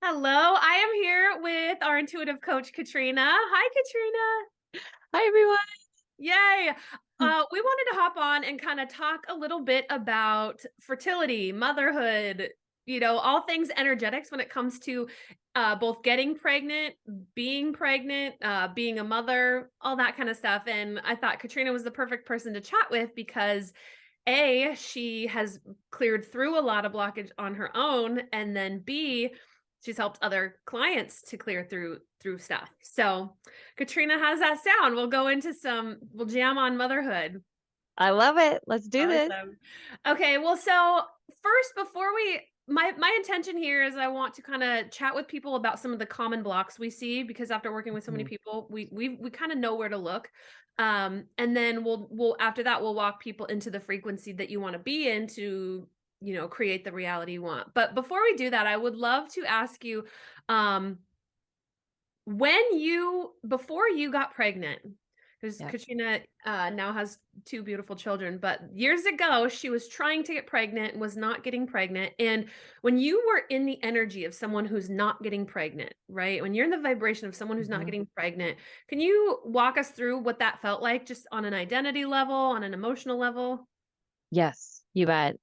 Hello, I am here with our intuitive coach, Katrina. Hi, Katrina. Hi, everyone. Yay. We wanted to hop on and kind of talk a little bit about fertility, motherhood, all things energetics when it comes to both getting pregnant, being a mother, all that kind of stuff. And I thought Katrina was the perfect person to chat with because she has cleared through a lot of blockage on her own, and then B, she's helped other clients to clear through stuff. So, Katrina, how's that sound? We'll jam on motherhood. I love it. Let's do this. Awesome. Okay, well, so first, before we my intention here is I want to kind of chat with people about some of the common blocks we see because after working with so many Mhm. people, we kind of know where to look. And then we'll after that we'll walk people into the frequency that you want to be in to, create the reality you want. But before we do that, I would love to ask you, um, before you got pregnant, because Yep. Katrina now has two beautiful children, but years ago she was trying to get pregnant, was not getting pregnant. And when you were in the energy of someone who's not getting pregnant, right? When you're in the vibration of someone who's not Mhm. getting pregnant, can you walk us through what that felt like, just on an identity level, on an emotional level? Yes, you bet.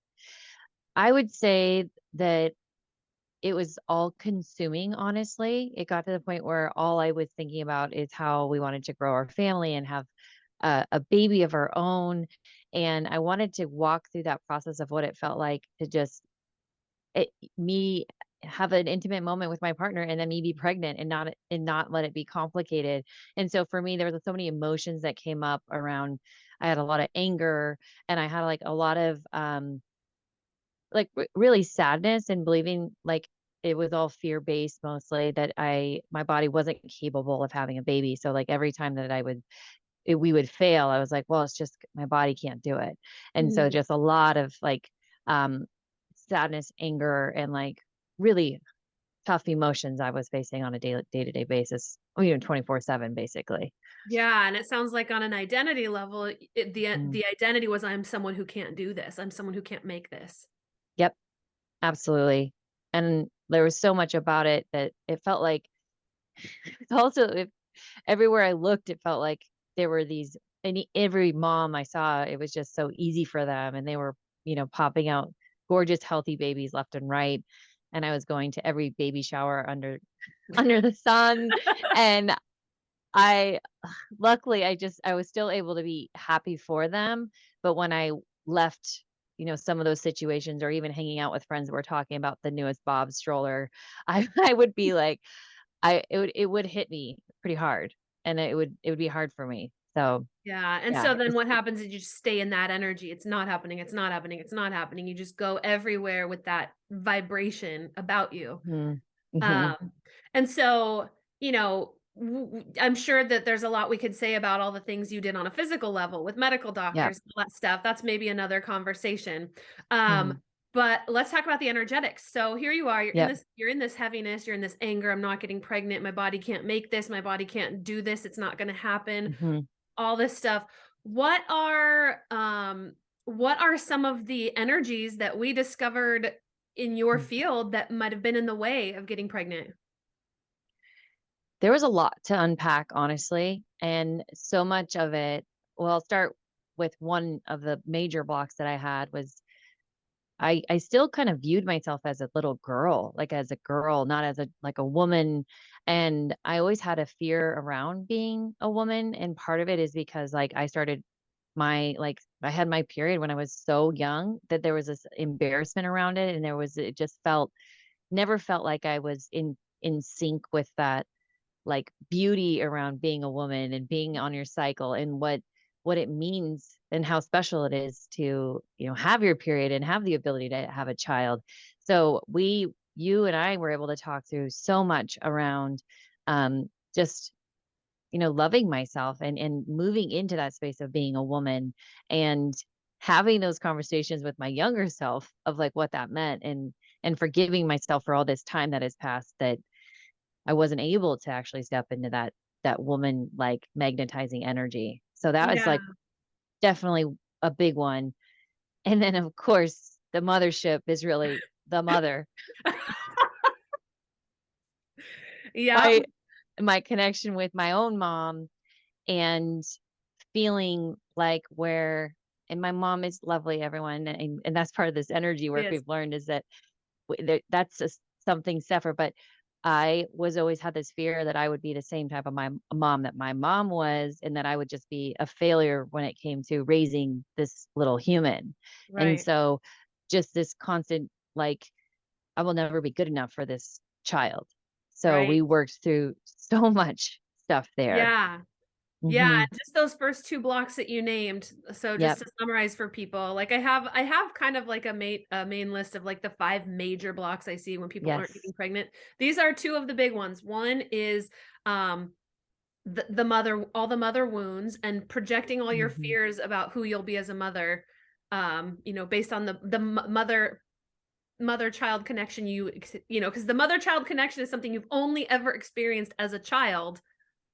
I would say that it was all consuming, honestly. It got to the point where all I was thinking about is how we wanted to grow our family and have a baby of our own. And I wanted to walk through that process of what it felt like to just it, me have an intimate moment with my partner and then me be pregnant and not let it be complicated. And so for me, there was so many emotions that came up around. I had a lot of anger and I had like a lot of really sadness and believing like it was all fear based mostly that my body wasn't capable of having a baby. So like every time that we would fail, I was like, well, it's just my body can't do it. And so Mhm. just a lot of like um sadness, anger, and like really tough emotions I was facing on a day-to-day basis, or even 24/7 basically. Yeah, and it sounds like on an identity level, Mhm. the identity was I'm someone who can't do this. I'm someone who can't make this. Yep, absolutely. And there was so much about it that it felt like it's also everywhere I looked, it felt like there were these every mom I saw, it was just so easy for them, and they were, popping out gorgeous, healthy babies left and right, and I was going to every baby shower under under the sun, and I luckily, I was still able to be happy for them, but when I left, some of those situations or even hanging out with friends that were talking about the newest Bob stroller, I would be like, it would hit me pretty hard, and it would be hard for me. So, Yeah, and yeah, so then what happens is you just stay in that energy. It's not happening, it's not happening, it's not happening. You just go everywhere with that vibration about you. Mhm, mhm, Um, and so, I'm sure that there's a lot we could say about all the things you did on a physical level with medical yep, doctors, all that stuff. That's maybe another conversation. Um, mhm, but let's talk about the energetics. So here you are, yep, you're in this heaviness, you're in this anger. I'm not getting pregnant. My body can't make this. My body can't do this. It's not going to happen. mhm, All this stuff. What are what are some of the energies that we discovered in your mm. field that might have been in the way of getting pregnant? There was a lot to unpack, honestly, and so much of it well, I'll start with one of the major blocks that I had was I still kind of viewed myself as a little girl, like, as a girl, not as a woman, and I always had a fear around being a woman, and part of it is because, like, I had my period when I was so young that there was this embarrassment around it, and it just never felt like I was in sync with that like beauty around being a woman and being on your cycle and what it means and how special it is to have your period and have the ability to have a child. So we you and I were able to talk through so much around just loving myself and moving into that space of being a woman and having those conversations with my younger self of like what that meant and forgiving myself for all this time that has passed that I wasn't able to actually step into that woman, like, magnetizing energy. So that was, Yeah. like, definitely a big one. And then, of course, the mothership is really the mother. Yep. My connection with my own mom and feeling like where and my mom is lovely, everyone, and that's part of this energy work Yes. we've learned is that that's just something separate, but I was always had this fear that I would be the same type of my mom that my mom was, and that I would just be a failure when it came to raising this little human. And Right. so just this constant, like, I will never be good enough for this child. So Right. we worked through so much stuff there. Yeah. Yeah, Mhm. and just those first 2 blocks that you named. So just Yep. to summarize for people, like I have kind of like a main list of like the 5 major blocks I see when people aren't Yes. getting pregnant. These are 2 of the big ones. One is um the mother all the mother wounds and projecting all your Mhm. fears about who you'll be as a mother, based on the mother child connection because the mother child connection is something you've only ever experienced as a child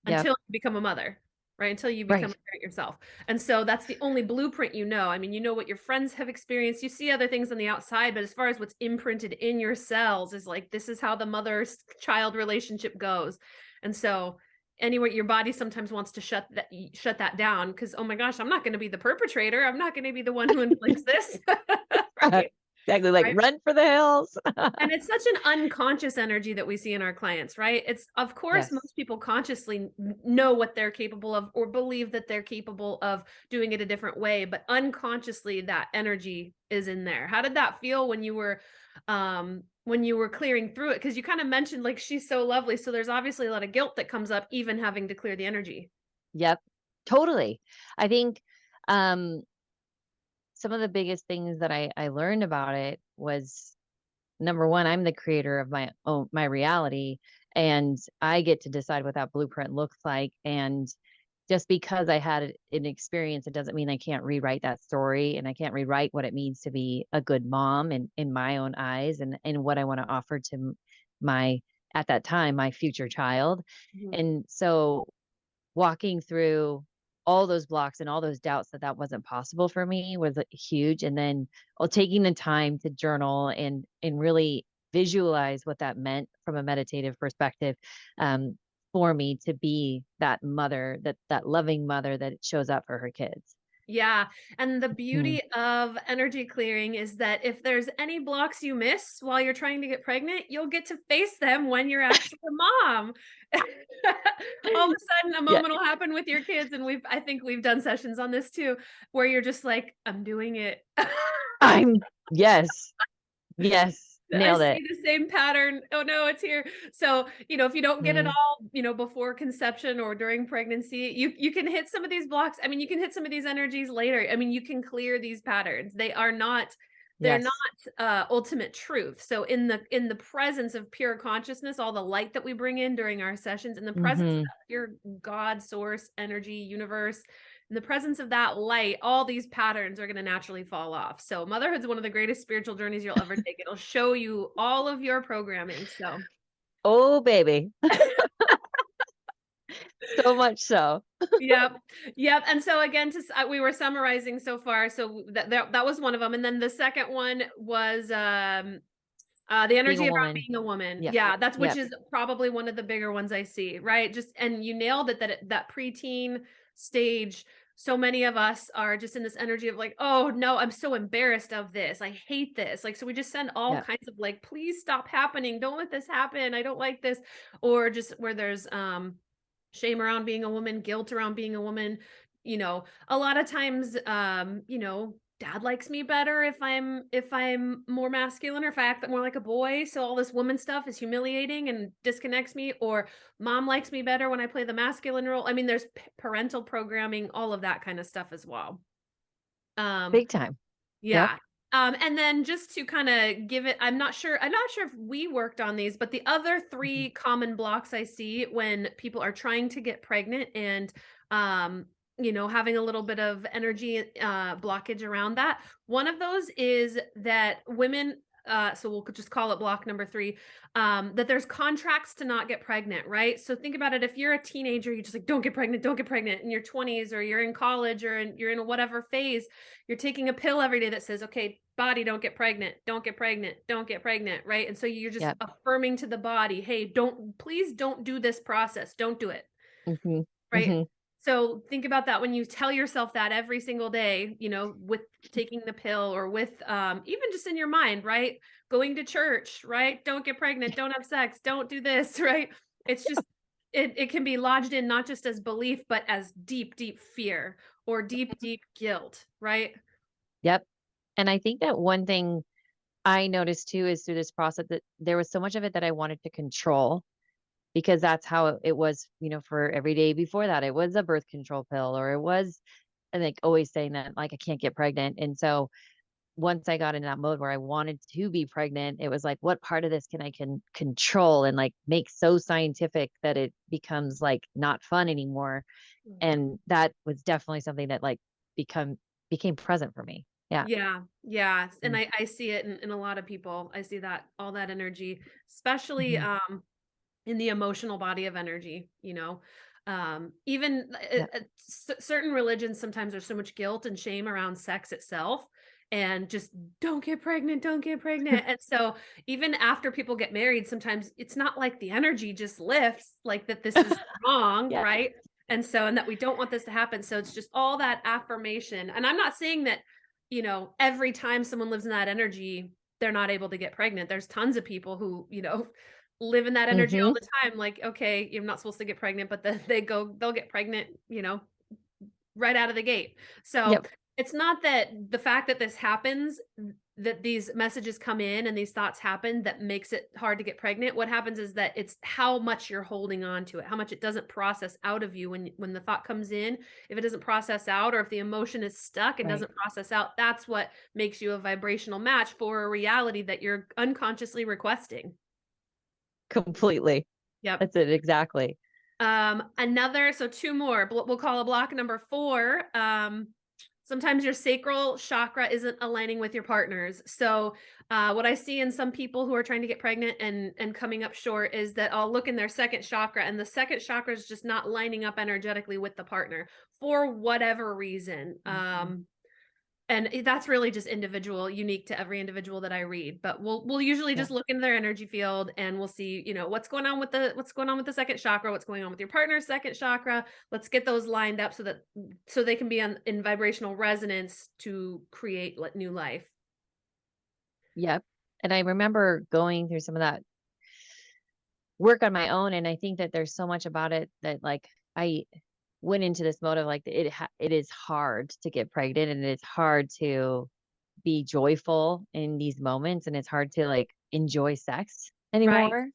Yep. until you become a mother, right? Until you become a Right. parent yourself. And so that's the only blueprint you know. I mean, you know what your friends have experienced. You see other things on the outside, but as far as what's imprinted in your cells is like this is how the mother-child relationship goes. And so anyway, your body sometimes wants to shut that down because oh my gosh, I'm not going to be the perpetrator. I'm not going to be the one who inflicts this. Right? Exactly, like, Right? run for the hills. And it's such an unconscious energy that we see in our clients, right? It's of course Yes. most people consciously know what they're capable of or believe that they're capable of doing it a different way, but unconsciously that energy is in there. How did that feel when you were clearing through it? Because you kind of mentioned like she's so lovely. So there's obviously a lot of guilt that comes up even having to clear the energy. Yep. Totally. I think, um, some of the biggest things that I learned about it was, number 1, I'm the creator of my reality, and I get to decide what that blueprint looks like, and just because I had an experience, it doesn't mean I can't rewrite that story, and I can't rewrite what it means to be a good mom in my own eyes and what I wanna offer to my at that time, my future child. Mhm. And so walking through all those blocks and all those doubts that that wasn't possible for me was, huge, and then, taking the time to journal and really visualize what that meant from a meditative perspective, um, for me to be that mother, that loving mother that shows up for her kids. Yeah, and the Mhm. beauty of energy clearing is that if there's any blocks you miss while you're trying to get pregnant, you'll get to face them when you're actually a mom. All of a sudden, a Yeah, moment will happen with your kids, and I think we've done sessions on this too, where you're just like, "I'm doing it." I'm yes, yes, I nailed see it. the same pattern. Oh no, it's here. So, if you don't get it Mm, all, before conception or during pregnancy, you can hit some of these blocks. I mean, you can hit some of these energies later. I mean, you can clear these patterns. They're not yes. ultimate truth. So in the presence of pure consciousness, all the light that we bring in during our sessions, in the presence of Mhm. that pure God source, energy, universe, in the presence of that light, all these patterns are going to naturally fall off. So motherhood's one of the greatest spiritual journeys you'll ever take. It'll show you all of your programming. So Oh, baby. So much so. yep. Yep. And so again, we were summarizing so far. So that was one of them. And then the second one was the Being a energy around woman. being a woman. Yeah. Yeah, that's which Yep. is probably one of the bigger ones I see, right? Just and you nailed it that preteen stage. So many of us are just in this energy of like, oh no, I'm so embarrassed of this. I hate this. Like, so we just send all Yep. kinds of like, please stop happening. Don't let this happen. I don't like this. Or just where there's shame around being a woman, guilt around being a woman. A lot of times, dad likes me better if I'm more masculine or if I act more like a boy. So all this woman stuff is humiliating and disconnects me. Or mom likes me better when I play the masculine role. I mean, there's parental programming, all of that kind of stuff as well. Um, Big time. Yep. yeah. And then just to kind of give it, I'm not sure if we worked on these, but the other Mhm. three common blocks I see when people are trying to get pregnant and having a little bit of energy blockage around that. One of those is that women so we'll just call it block number 3, that there's contracts to not get pregnant, right? So think about it. If you're a teenager, you're just like, don't get pregnant in your 20s, or you're in college, or you're in a whatever phase, you're taking a pill every day that says, okay, body, don't get pregnant, don't get pregnant, don't get pregnant, right? And so you're just Yep. affirming to the body, hey, please don't do this process. Don't do it. Mhm. Right? Mhm. So think about that when you tell yourself that every single day, with taking the pill, or with even just in your mind, right? Going to church, right? Don't get pregnant, don't have sex, don't do this, right? It's just it can be lodged in not just as belief, but as deep, deep fear, or deep, deep guilt, right? Yep. And I think that one thing I noticed too is through this process that there was so much of it that I wanted to control because that's how it was, for every day before that. It was a birth control pill or it was and like always saying that like I can't get pregnant. And so once I got in that mode where I wanted to be pregnant, it was like, what part of this can control and like make so scientific that it becomes like not fun anymore. Mhm. And that was definitely something that like become became present for me. Yeah. Yeah, yeah, and Mm. I see it in a lot of people. I see that all that energy, especially Mhm. in the emotional body of energy, even Yep. certain religions, sometimes there's so much guilt and shame around sex itself, and just don't get pregnant. And so even after people get married, sometimes it's not like the energy just lifts, like that this is wrong, Yeah. right? And that we don't want this to happen. So it's just all that affirmation. And I'm not saying that, every time someone lives in that energy, they're not able to get pregnant. There's tons of people who, live in that energy all Mhm. the time. Like, okay, you're not supposed to get pregnant, but then they'll get pregnant, right out of the gate. So Yep. it's not that the fact that this happens, that these messages come in and these thoughts happen, that makes it hard to get pregnant. What happens is that it's how much you're holding on to it, how much it doesn't process out of you when the thought comes in. If it doesn't process out, or if the emotion is stuck and Right. doesn't process out, that's what makes you a vibrational match for a reality that you're unconsciously requesting. Completely. Yep. That's it, exactly. Another, so 2 more, we'll call a block number 4. Sometimes your sacral chakra isn't aligning with your partners. So, what I see in some people who are trying to get pregnant and coming up short is that I'll look in their second chakra, and the second chakra is just not lining up energetically with the partner for whatever reason. Mhm. And that's really just individual, unique to every individual that I read. But we'll usually Yeah. just look into their energy field, and we'll see, what's going on with the second chakra, what's going on with your partner's second chakra. Let's get those lined up so they can be in vibrational resonance to create new life. Yep. And I remember going through some of that work on my own, and I think that there's so much about it that, like, I went into this mode of, like, it is hard to get pregnant, and it's hard to be joyful in these moments, and it's hard to, like, enjoy sex Right. anymore,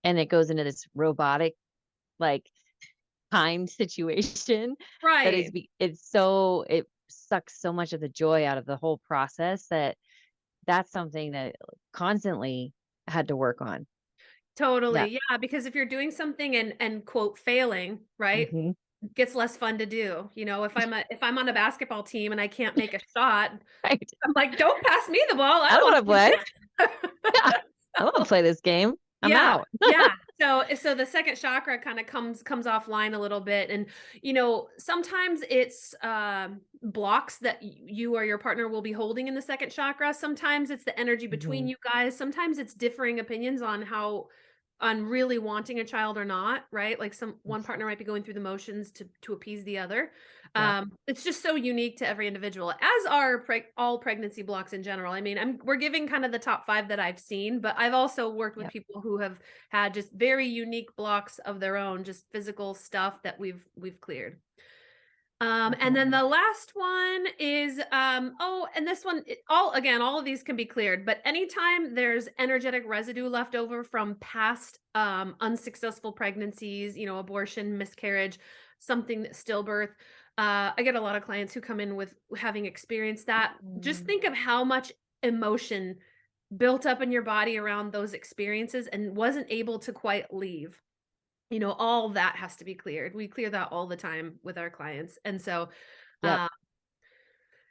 and it goes into this robotic, like, timed situation that Right. it sucks so much of the joy out of the whole process that that's something that constantly had to work on. Yeah. Totally. Yeah, because if you're doing something and quote failing, right? Mhm. Gets less fun to do. If I'm on a basketball team and I can't make a shot, Right. I'm like, don't pass me the ball. I I don't don't want wanna play. to Yeah. play I don't wanna this. play this game. I'm Yeah, out. yeah. So the second chakra kinda comes offline a little bit, and, sometimes it's, blocks that you or your partner will be holding in the second chakra. Sometimes it's the energy between Mhm. you guys. Sometimes it's differing opinions on really wanting a child or not, right? Like one partner might be going through the motions to appease the other. Yep. It's just so unique to every individual, as are all pregnancy blocks in general. I mean, we're giving kind of the top 5 that I've seen, but I've also worked with Yep. people who have had just very unique blocks of their own, just physical stuff that we've cleared. And then Definitely. the last one is, and this one, all of these can be cleared, but anytime there's energetic residue left over from past unsuccessful pregnancies, abortion, miscarriage, stillbirth. I get a lot of clients who come in with having experienced that. Just Mm. think of how much emotion built up in your body around those experiences and wasn't able to quite leave. All that has to be cleared. We clear that all the time with our clients. And so, Yep. uh,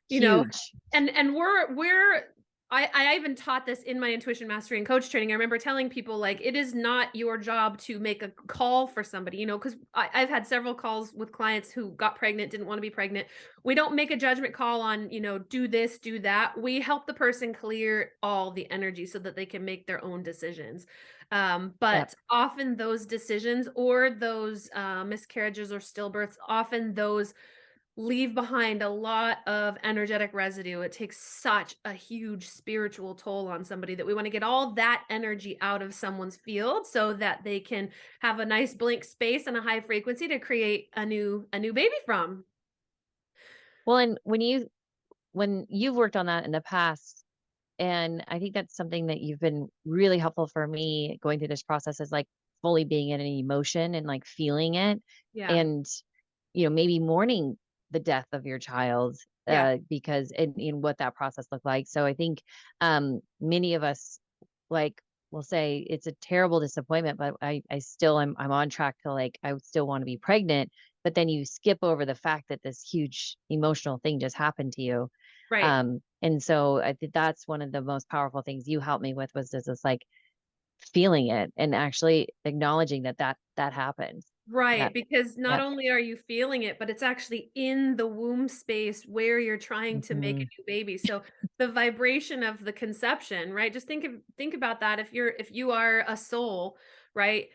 you know, Huge. and we're I even taught this in my intuition mastery and coach training. I remember telling people like it is not your job to make a call for somebody, because I've had several calls with clients who got pregnant, didn't want to be pregnant. We don't make a judgment call on, do this, do that. We help the person clear all the energy so that they can make their own decisions. Yep. But often those decisions or those miscarriages or stillbirths, often those leave behind a lot of energetic residue. It takes such a huge spiritual toll on somebody that we want to get all that energy out of someone's field so that they can have a nice blank space and a high frequency to create a new baby from. Well, and when you've worked on that in the past, and I think that's something that you've been really helpful for me going through this process is like fully being in an emotion and like feeling it Yeah. and, maybe mourning the death of your child, Yeah. because in what that process looked like. So I think, many of us like will say it's a terrible disappointment, but I still I'm on track to like, I still want to be pregnant. But then you skip over the fact that this huge emotional thing just happened to you. Right. And so I think that's one of the most powerful things you helped me with was just this like feeling it and actually acknowledging that happened. Right, That because not Yep. only are you feeling it, but it's actually in the womb space where you're trying to make a Mhm. new baby. So the vibration of the conception, right? Just think about that. If you are a soul, right?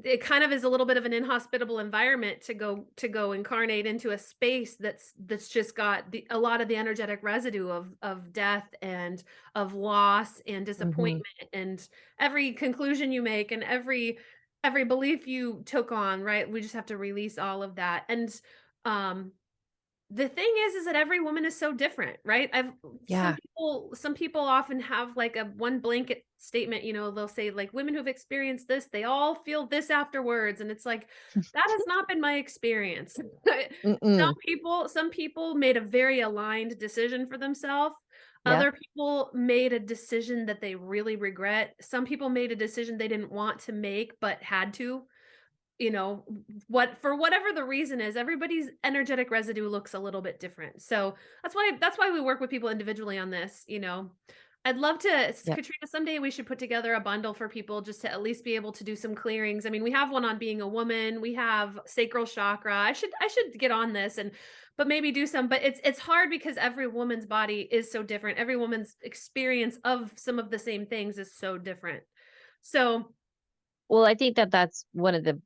It kind of is a little bit of an inhospitable environment to go incarnate into a space that's just got a lot of the energetic residue of death and of loss and Mhm. disappointment and every conclusion you make and every belief you took on, right? We just have to release all of that. And um the thing is that every woman is so different, right? I've Yeah. some people often have like a one blanket statement, they'll say like women who've experienced this, they all feel this afterwards. And it's like, that has not been my experience. Mm-mm. Some people made a very aligned decision for themselves. Yep. Other people made a decision that they really regret. Some people made a decision they didn't want to make but had to. What for whatever the reason is, everybody's energetic residue looks a little bit different. So that's why we work with people individually on this. I'd love to, Yep. Katrina, someday we should put together a bundle for people just to at least be able to do some clearings. I mean, we have one on being a woman, we have sacral chakra. I should get on this and but maybe do some, but it's hard because every woman's body is so different. Every woman's experience of some of the same things is so different. So, Well, I think that that's one of the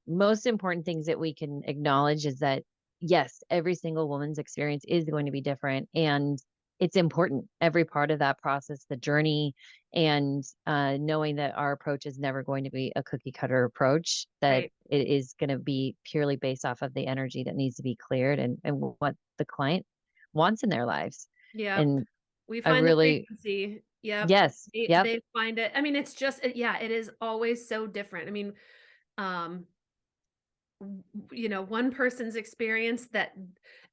most important things that we can acknowledge is that yes, every single woman's experience is going to be different and it's important every part of that process, the journey, and knowing that our approach is never going to be a cookie cutter approach, that right. it is going to be purely based off of the energy that needs to be cleared and what the client wants in their lives. Yep. And We I find the really, frequency. Yep. yes, yep. They find it. I mean, it's just yeah, it is always so different. I mean, um, one person's experience that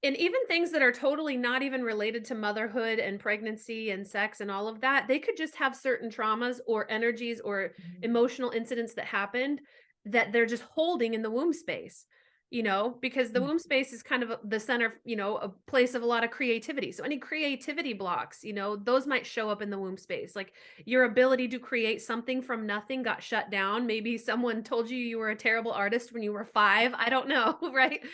and even things that are totally not even related to motherhood and pregnancy and sex and all of that, they could just have certain traumas or energies or Mhm. emotional incidents that happened that they're just holding in the womb space. Because the Mm. womb space is kind of the center, a place of a lot of creativity. So any creativity blocks, those might show up in the womb space. Like your ability to create something from nothing got shut down. Maybe someone told you you were a terrible artist when you were 5. I don't know, right?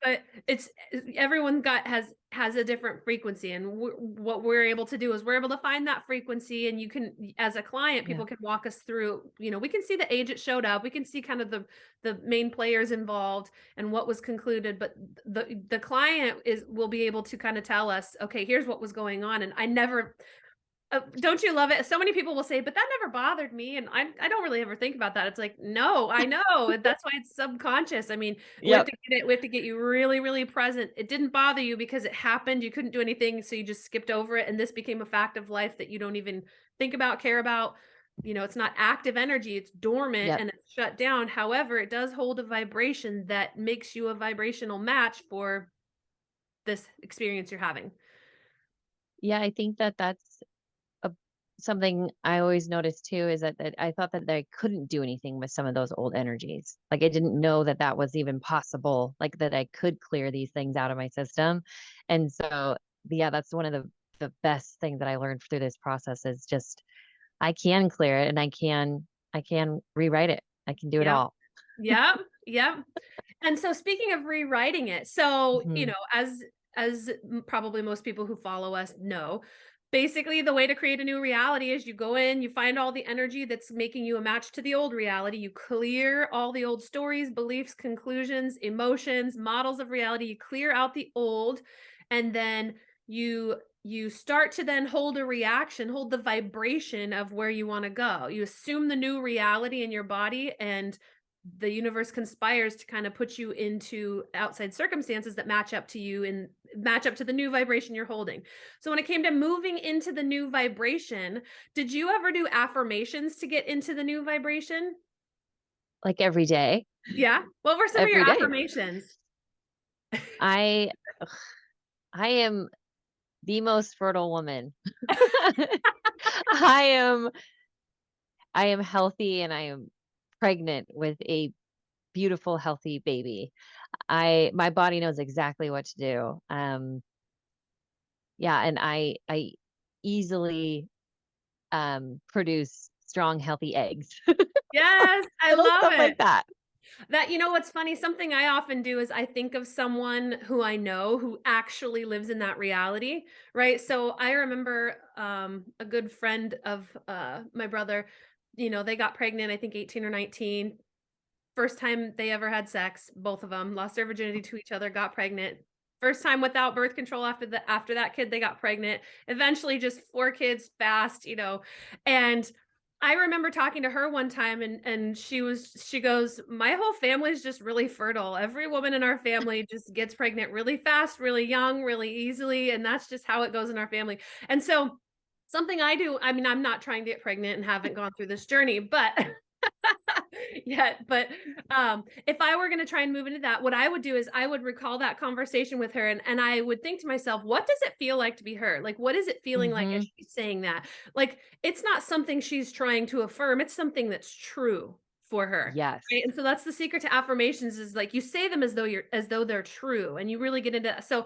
But it's everyone got has a different frequency, and what we're able to do is we're able to find that frequency, and you can, as a client, Yeah. people can walk us through. We can see the age it showed up, we can see kind of the main players involved and what was concluded, but the client is will be able to kind of tell us, okay, here's what was going on, and I never don't you love it? So many people will say, "But that never bothered me," and I don't really ever think about that. It's like, "No, I know, and that's why it's subconscious." I mean, Yep. we have to get you really, really present. It didn't bother you because it happened, you couldn't do anything, so you just skipped over it, and this became a fact of life that you don't even think about, care about. It's not active energy, it's dormant Yep. and it's shut down. However, it does hold a vibration that makes you a vibrational match for this experience you're having. Yeah. I think that that's a something I always noticed too is that I thought that I couldn't do anything with some of those old energies. Like I didn't know that that was even possible, like that I could clear these things out of my system. And so, yeah, that's one of the the best thing that I learned through this process is just I can clear it and I can rewrite it. I can do it Yep. all. Yep. Yep. And so speaking of rewriting it, so, Mhm. probably most people who follow us know, basically the way to create a new reality is you go in, you find all the energy that's making you a match to the old reality, you clear all the old stories, beliefs, conclusions, emotions, models of reality, you clear out the old, and then you start to then hold a reaction, hold the vibration of where you want to go. You assume the new reality in your body, and the universe conspires to kind of put you into outside circumstances that match up to you and match up to the new vibration you're holding. So when it came to moving into the new vibration, did you ever do affirmations to get into the new vibration? Like every day, Yeah. What were some of your every day. affirmations? I I am the most fertile woman. I am I am healthy and I am pregnant with a beautiful, healthy baby. My body knows exactly what to do. Yeah, and I easily produce strong, healthy eggs. Yes, I Little love stuff like it. that. That you know what's funny? Something I often do is I think of someone who I know who actually lives in that reality, right? So I remember a good friend of my brother, they got pregnant, I think 18 or 19. First time they ever had sex, both of them lost their virginity to each other, got pregnant. First time without birth control after that kid, they got pregnant. Eventually just 4 kids fast, and I remember talking to her one time and she goes, "My whole family is just really fertile. Every woman in our family just gets pregnant really fast, really young, really easily, and that's just how it goes in our family." And so something I do, I mean, I'm not trying to get pregnant and haven't gone through this journey, but yet, but if I were going to try and move into that, what I would do is I would recall that conversation with her, and I would think to myself, what does it feel like to be her? Like, what is it feeling like as Mhm. she's saying that? Like, it's not something she's trying to affirm, it's something that's true for her. Right. Yes. And so that's the secret to affirmations is like you say them as though they're true, and you really get into so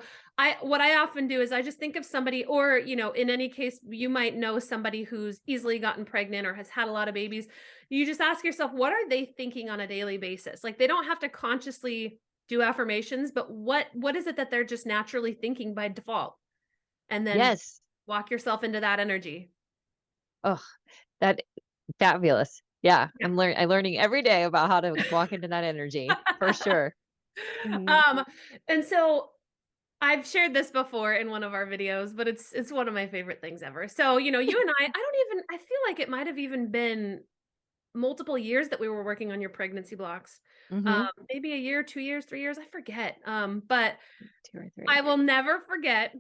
what I often do is I just think of somebody, or in any case you might know somebody who's easily gotten pregnant or has had a lot of babies. You just ask yourself, what are they thinking on a daily basis? Like they don't have to consciously do affirmations, but what is it that they're just naturally thinking by default? And then Yes. walk yourself into that energy. Oh, that fabulous. Yeah, Yeah. I'm learning every day about how to walk into that energy, for sure. Mhm. um, and so I've shared this before in one of our videos, but it's one of my favorite things ever. So, you and I feel like it might have even been multiple years that we were working on your pregnancy blocks. Mhm. Maybe a year, 2 years, 3 years, I forget. But 2 or 3. I will never forget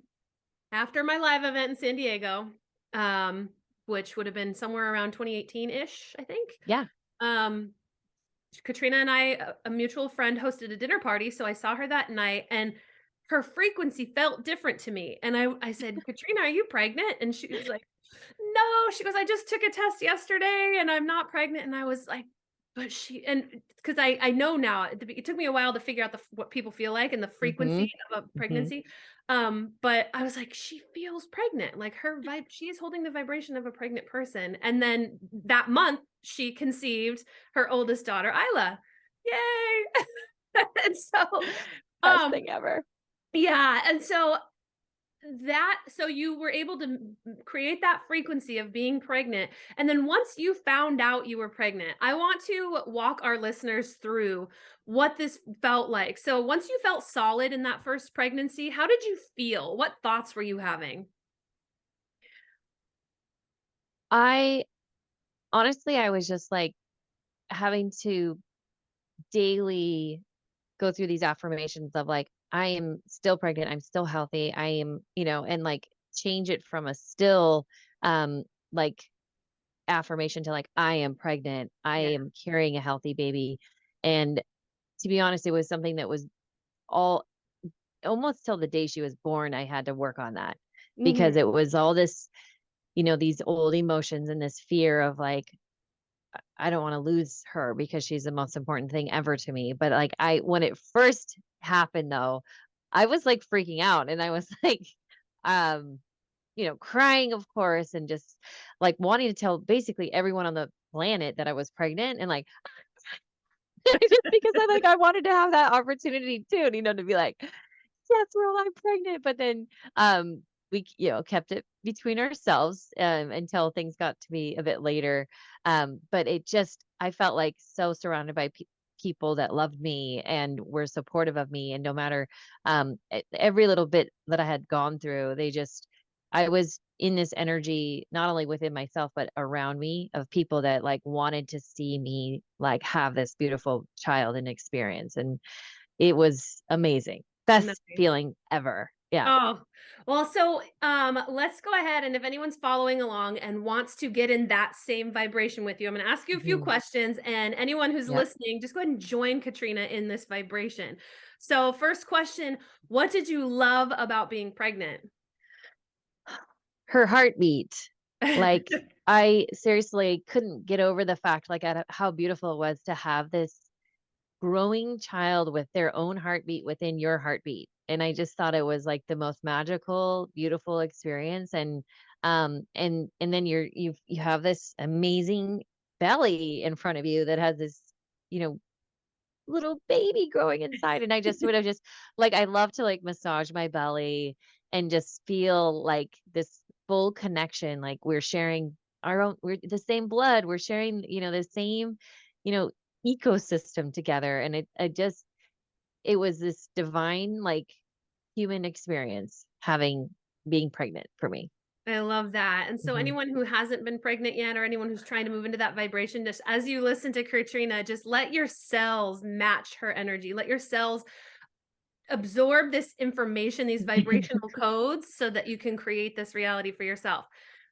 after my live event in San Diego, um, which would have been somewhere around 2018-ish, I think. Yeah. Um, Katrina and I, a mutual friend, hosted a dinner party, so I saw her that night, and her frequency felt different to me. And I said, "Katrina, are you pregnant?" And she was like, "No." She goes, "I just took a test yesterday, and I'm not pregnant." And I was like, "But she," and because I know now, it took me a while to figure out what people feel like and the frequency Mhm. of a Mhm. pregnancy. But I was like, "She feels pregnant. Like her vibe, she is holding the vibration of a pregnant person." And then that month, she conceived her oldest daughter, Isla. Yay! And so, Best um, thing ever. yeah, and so you were able to create that frequency of being pregnant, and then once you found out you were pregnant, I want to walk our listeners through what this felt like. So once you felt solid in that first pregnancy, how did you feel? What thoughts were you having? I honestly, I was just, like, having to daily go through these affirmations of, like, I am still pregnant, I'm still healthy, I am, and, like, change it from a still, um, like, affirmation to, like, I am pregnant, I Yeah. am carrying a healthy baby, and to be honest, it was something that was all almost till the day she was born, I had to work on that because Mhm. it was all this, these old emotions and this fear of, like, I don't wanna lose her because she's the most important thing ever to me, but, like, I when it first happened, though, I was, like, freaking out, and I was like, um crying, of course, and just like wanting to tell basically everyone on the planet that I was pregnant and like just because I wanted to have that opportunity too, to be like, yes, I'm pregnant. But then we kept it between ourselves until things got to be a bit later. But I felt like so surrounded by people that loved me and were supportive of me. And no matter every little bit that I had gone through, I was in this energy, not only within myself, but around me of people that like wanted to see me like have this beautiful child and experience. And it was amazing. Best Nice. feeling ever. Yeah. Oh, well, so let's go ahead. And if anyone's following along and wants to get in that same vibration with you, I'm going to ask you a few Mhm. questions. And anyone who's Yep. listening, just go ahead and join Katrina in this vibration. So, first question: what did you love about being pregnant? Her heartbeat. Like, I seriously couldn't get over the fact, like, at how beautiful it was to have this growing child with their own heartbeat within your heartbeat. And I just thought it was like the most magical, beautiful experience. And then you have this amazing belly in front of you that has this, you know, little baby growing inside. And I just would have just like, I love to like massage my belly and just feel like this full connection. Like we're the same blood. We're sharing, the same, you know, ecosystem together. And it was this divine, like human experience being pregnant for me. I love that. And so, Mhm. anyone who hasn't been pregnant yet, or anyone who's trying to move into that vibration, just as you listen to Katrina, just let your cells match her energy. Let your cells absorb this information, these vibrational codes, so that you can create this reality for yourself.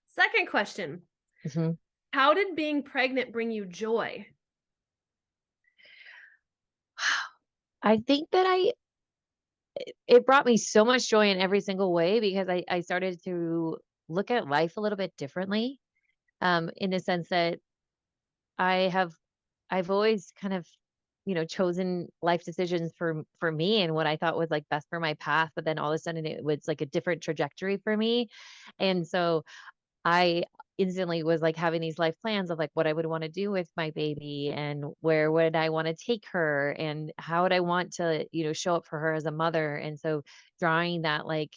Second question: Mhm. how did being pregnant bring you joy? I think that it brought me so much joy in every single way because I started to look at life a little bit differently, in the sense that I have I've always kind of, chosen life decisions for me and what I thought was like best for my path, but then all of a sudden it was like a different trajectory for me. And so I instantly was like having these life plans of like what I would want to do with my baby and where would I want to take her and how would I want to, show up for her as a mother. And so drawing that like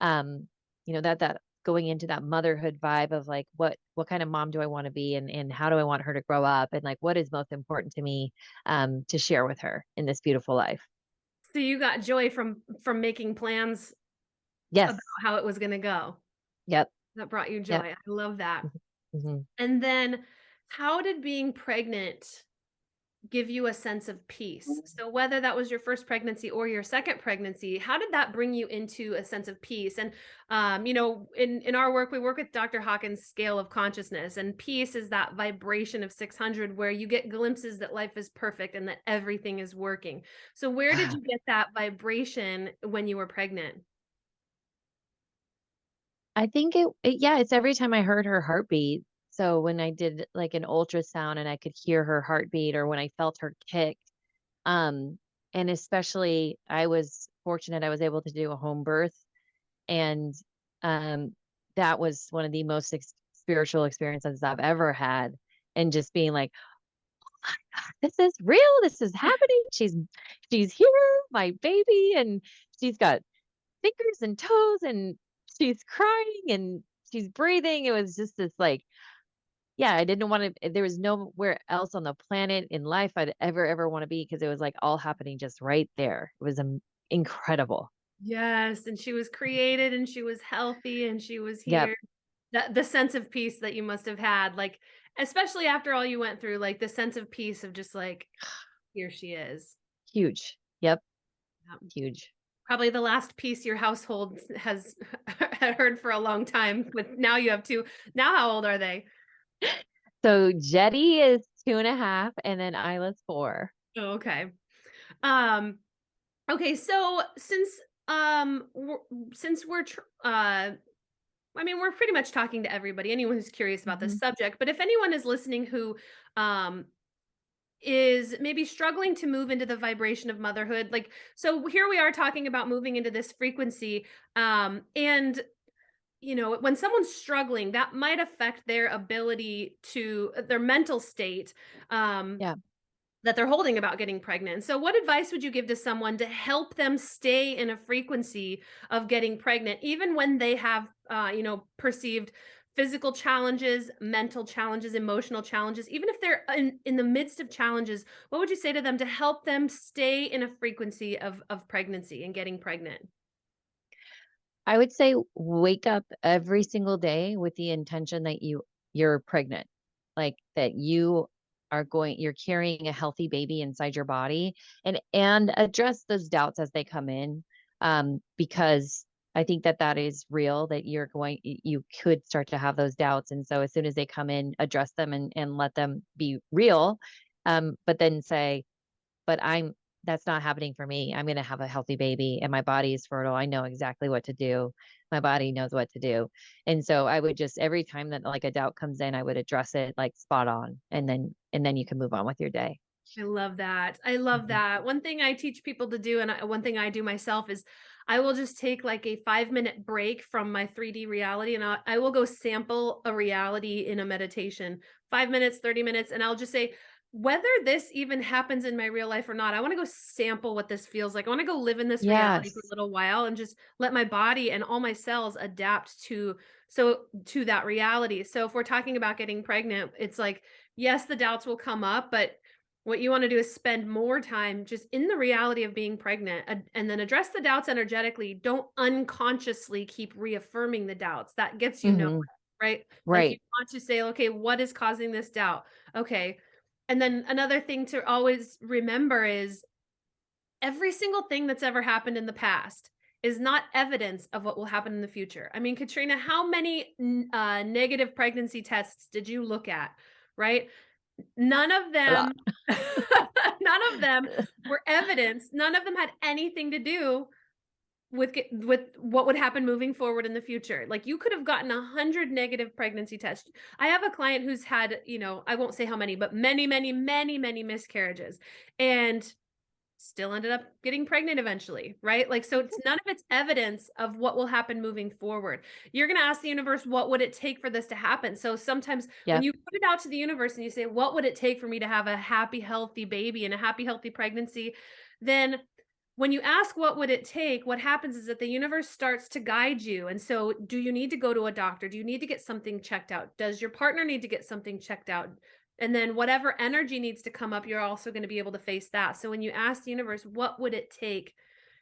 that going into that motherhood vibe of like what kind of mom do I want to be and how do I want her to grow up and like what is most important to me to share with her in this beautiful life. So you got joy from making plans about Yes. how it was going to go. Yep. That brought you Yep. joy. I love that. Hmm. And then, how did being pregnant give you a sense of peace? So whether that was your first pregnancy or your second pregnancy, how did that bring you into a sense of peace? And in our work, we work with Dr. Hawkins' scale of consciousness, and peace is that vibration of 600 where you get glimpses that life is perfect and that everything is working. So where did you get that vibration when you were pregnant? I think yeah, it's every time I heard her heartbeat. So when I did like an ultrasound and I could hear her heartbeat or when I felt her kick, um, and especially I was fortunate I was able to do a home birth and um that was one of the most spiritual experiences I've ever had. And just being like, this is real, this is happening. She's here, my baby, and she's got fingers and toes and she's crying and she's breathing. It was just this like, yeah, I didn't want to, there was nowhere else on the planet in life I'd ever want to be because it was like all happening just right there. It was incredible. Yes, and she was created and she was healthy and she was Yep. here. The sense of peace that you must have had, like, especially after all you went through, like, the sense of peace of just like, here she is. Huge. Yep. Yep. Huge. Probably the last piece your household has had heard for a long time, with now you have 2. Now how old are they? So Jetty is 2.5 and then Isla's 4. Oh, okay. Um, okay, so since we're I mean, we're pretty much talking to everybody, anyone who's curious about this Mhm. subject, but if anyone is listening who, um, is maybe struggling to move into the vibration of motherhood, like, so here we are talking about moving into this frequency, and when someone's struggling, that might affect their ability to their mental state, um, Yeah. that they're holding about getting pregnant. So, what advice would you give to someone to help them stay in a frequency of getting pregnant, even when they have, perceived physical challenges, mental challenges, emotional challenges, even if they're in the midst of challenges? What would you say to them to help them stay in a frequency of pregnancy and getting pregnant? I would say wake up every single day with the intention that you're pregnant. Like that you're carrying a healthy baby inside your body, and address those doubts as they come in. Because I think that that is real, that you could start to have those doubts. And so as soon as they come in, address them and let them be real. But then say, but that's not happening for me. I'm going to have a healthy baby and my body is fertile. I know exactly what to do. My body knows what to do. And so I would just, every time that like a doubt comes in, I would address it like spot on. And then you can move on with your day. I love that. I love Mhm. that. One thing I teach people to do, and one thing I do myself is I will just take like a 5-minute break from my 3D reality and I will go sample a reality in a meditation, 5 minutes, 30 minutes. And I'll just say, whether this even happens in my real life or not, I want to go sample what this feels like. I want to go live in this reality for a Yes. little while and just let my body and all my cells adapt to that reality. So if we're talking about getting pregnant, it's like, yes, the doubts will come up, but what you want to do is spend more time just in the reality of being pregnant, and then address the doubts energetically. Don't unconsciously keep reaffirming the doubts. That gets you nowhere, Hmm. right? Like you Right. want to say, okay, what is causing this doubt? Okay. And then another thing to always remember is every single thing that's ever happened in the past is not evidence of what will happen in the future. I mean, Katrina, how many negative pregnancy tests did you look at? Right? None of A lot. them none of them were evidence. None of them had anything to do with what would happen moving forward in the future. Like, you could have gotten 100 negative pregnancy tests. I have a client who's had, I won't say how many, but many, many, many, many miscarriages, and still ended up getting pregnant eventually, right? Like, so it's none of it's evidence of what will happen moving forward. You're going to ask the universe, what would it take for this to happen? So sometimes when Yep. you put it out to the universe and you say, what would it take for me to have a happy, healthy baby and a happy, healthy pregnancy? Then when you ask what would it take, what happens is that the universe starts to guide you. And so, do you need to go to a doctor? Do you need to get something checked out? Does your partner need to get something checked out? And then whatever energy needs to come up, you're also going to be able to face that. So when you ask the universe, what would it take?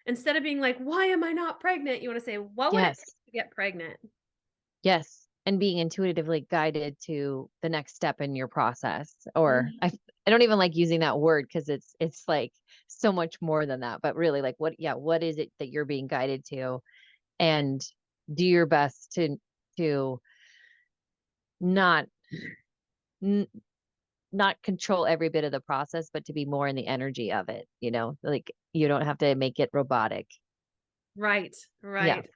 Instead of being like, why am I not pregnant? You want to say, what would it take Yes. to get pregnant? Yes. And being intuitively guided to the next step in your process. Or Mhm. I don't even like using that word because it's like so much more than that. But really like what is it that you're being guided to? And do your best to not n- not control every bit of the process, but to be more in the energy of it, like you don't have to make it robotic. Right, Yeah. right.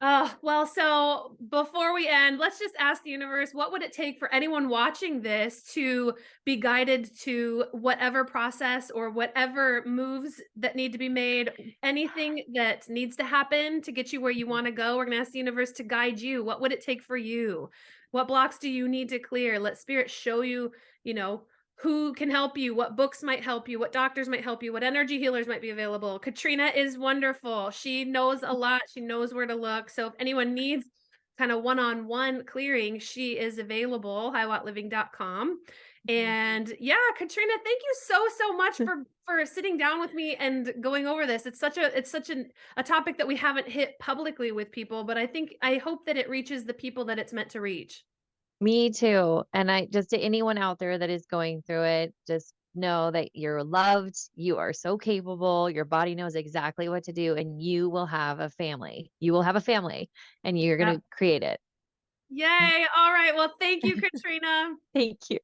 Oh, well, so before we end, let's just ask the universe, what would it take for anyone watching this to be guided to whatever process or whatever moves that need to be made, anything that needs to happen to get you where you want to go? We're going to ask the universe to guide you. What would it take for you? What blocks do you need to clear? Let spirit show you, you know, who can help you, what books might help you, what doctors might help you, what energy healers might be available. Katrina is wonderful. She knows a lot. She knows where to look. So if anyone needs kind of one-on-one clearing, she is available, highwattliving.com. Mhm. And yeah, Katrina, thank you so much for sitting down with me and going over this. It's such a topic that we haven't hit publicly with people, but I hope that it reaches the people that it's meant to reach. Me too. And I just to anyone out there that is going through it, just know that you're loved. You are so capable. Your body knows exactly what to do, and you will have a family. You will have a family, and you're going to create it. Yay. All right. Well, thank you, Katrina. Thank you.